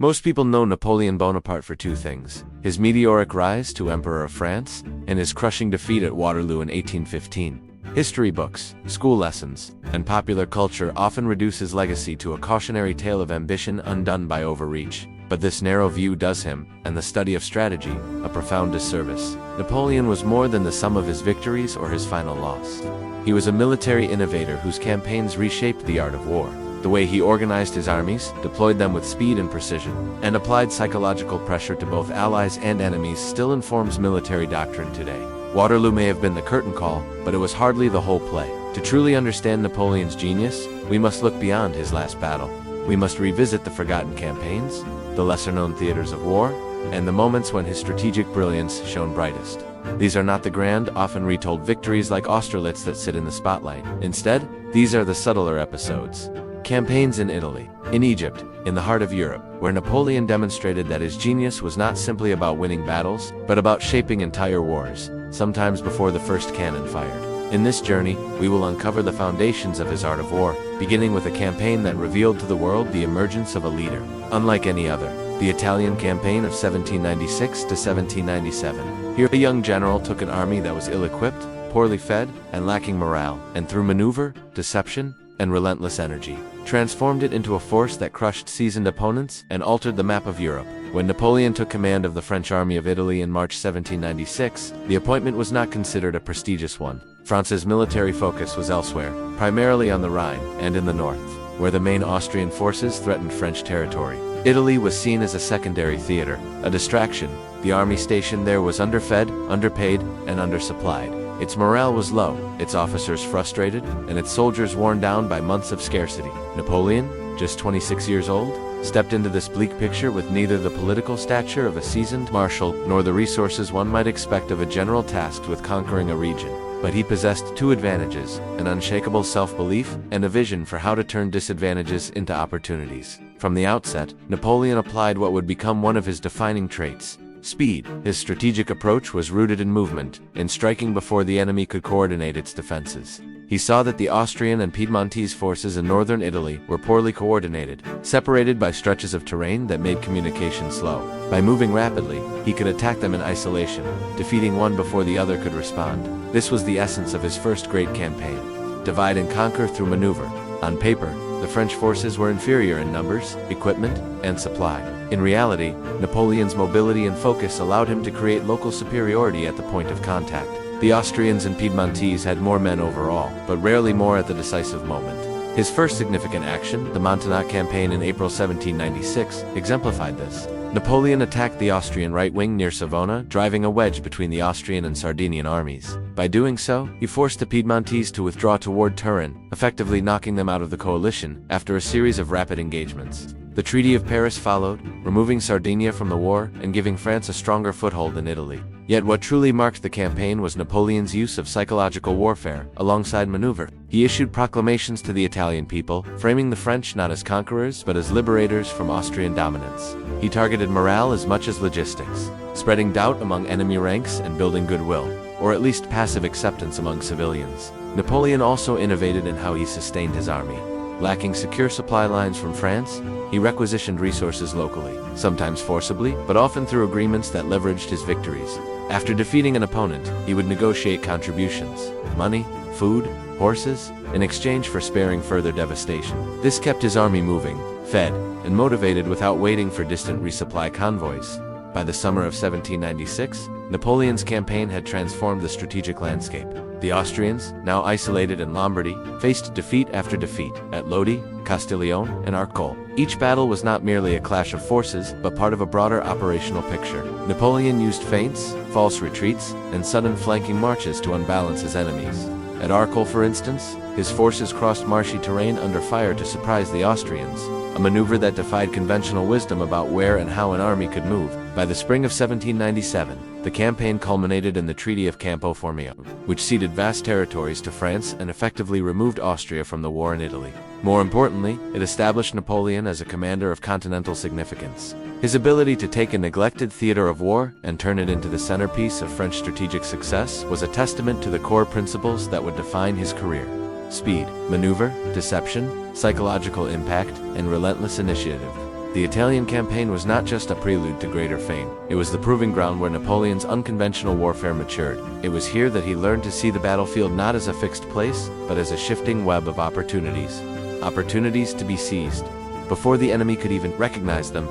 Most people know Napoleon Bonaparte for two things: his meteoric rise to Emperor of France, and his crushing defeat at Waterloo in 1815. History books, school lessons, and popular culture often reduce his legacy to a cautionary tale of ambition undone by overreach. But this narrow view does him, and the study of strategy, a profound disservice. Napoleon was more than the sum of his victories or his final loss. He was a military innovator whose campaigns reshaped the art of war. The way he organized his armies, deployed them with speed and precision, and applied psychological pressure to both allies and enemies still informs military doctrine today. Waterloo may have been the curtain call, but it was hardly the whole play. To truly understand Napoleon's genius, we must look beyond his last battle. We must revisit the forgotten campaigns, the lesser-known theaters of war, and the moments when his strategic brilliance shone brightest. These are not the grand, often retold victories like Austerlitz that sit in the spotlight. Instead, these are the subtler episodes. Campaigns in Italy, in Egypt, in the heart of Europe, where Napoleon demonstrated that his genius was not simply about winning battles, but about shaping entire wars, sometimes before the first cannon fired. In this journey, we will uncover the foundations of his art of war, beginning with a campaign that revealed to the world the emergence of a leader, unlike any other: the Italian campaign of 1796 to 1797. Here, a young general took an army that was ill-equipped, poorly fed, and lacking morale, and through maneuver, deception, and relentless energy, transformed it into a force that crushed seasoned opponents and altered the map of Europe. When Napoleon took command of the French army of Italy in March 1796, the appointment was not considered a prestigious one. France's military focus was elsewhere, primarily on the Rhine and in the north, where the main Austrian forces threatened French territory. Italy was seen as a secondary theater, a distraction. The army stationed there was underfed, underpaid, and undersupplied. Its morale was low, its officers frustrated, and its soldiers worn down by months of scarcity. Napoleon, just 26 years old, stepped into this bleak picture with neither the political stature of a seasoned marshal nor the resources one might expect of a general tasked with conquering a region. But he possessed two advantages: an unshakable self-belief and a vision for how to turn disadvantages into opportunities. From the outset, Napoleon applied what would become one of his defining traits: speed. His strategic approach was rooted in movement, in striking before the enemy could coordinate its defenses. He saw that the Austrian and Piedmontese forces in northern Italy were poorly coordinated, separated by stretches of terrain that made communication slow. By moving rapidly, he could attack them in isolation, defeating one before the other could respond. This was the essence of his first great campaign: divide and conquer through maneuver. On paper, the French forces were inferior in numbers, equipment, and supply. In reality, Napoleon's mobility and focus allowed him to create local superiority at the point of contact. The Austrians and Piedmontese had more men overall, but rarely more at the decisive moment. His first significant action, the Montenotte campaign in April 1796, exemplified this. Napoleon attacked the Austrian right wing near Savona, driving a wedge between the Austrian and Sardinian armies. By doing so, he forced the Piedmontese to withdraw toward Turin, effectively knocking them out of the coalition after a series of rapid engagements. The Treaty of Paris followed, removing Sardinia from the war and giving France a stronger foothold in Italy. Yet what truly marked the campaign was Napoleon's use of psychological warfare, alongside maneuver. He issued proclamations to the Italian people, framing the French not as conquerors but as liberators from Austrian dominance. He targeted morale as much as logistics, spreading doubt among enemy ranks and building goodwill, or at least passive acceptance among civilians. Napoleon also innovated in how he sustained his army. Lacking secure supply lines from France, he requisitioned resources locally, sometimes forcibly, but often through agreements that leveraged his victories. After defeating an opponent, he would negotiate contributions: money, food, horses, in exchange for sparing further devastation. This kept his army moving, fed, and motivated without waiting for distant resupply convoys. By the summer of 1796, Napoleon's campaign had transformed the strategic landscape. The Austrians, now isolated in Lombardy, faced defeat after defeat at Lodi, Castiglione, and Arcole. Each battle was not merely a clash of forces, but part of a broader operational picture. Napoleon used feints, false retreats, and sudden flanking marches to unbalance his enemies. At Arcole, for instance, his forces crossed marshy terrain under fire to surprise the Austrians, a maneuver that defied conventional wisdom about where and how an army could move. By the spring of 1797, the campaign culminated in the Treaty of Campo Formio, which ceded vast territories to France and effectively removed Austria from the war in Italy. More importantly, it established Napoleon as a commander of continental significance. His ability to take a neglected theater of war and turn it into the centerpiece of French strategic success was a testament to the core principles that would define his career: speed, maneuver, deception, psychological impact, and relentless initiative. The Italian campaign was not just a prelude to greater fame. It was the proving ground where Napoleon's unconventional warfare matured. It was here that he learned to see the battlefield not as a fixed place, but as a shifting web of opportunities. Opportunities to be seized. Before the enemy could even recognize them,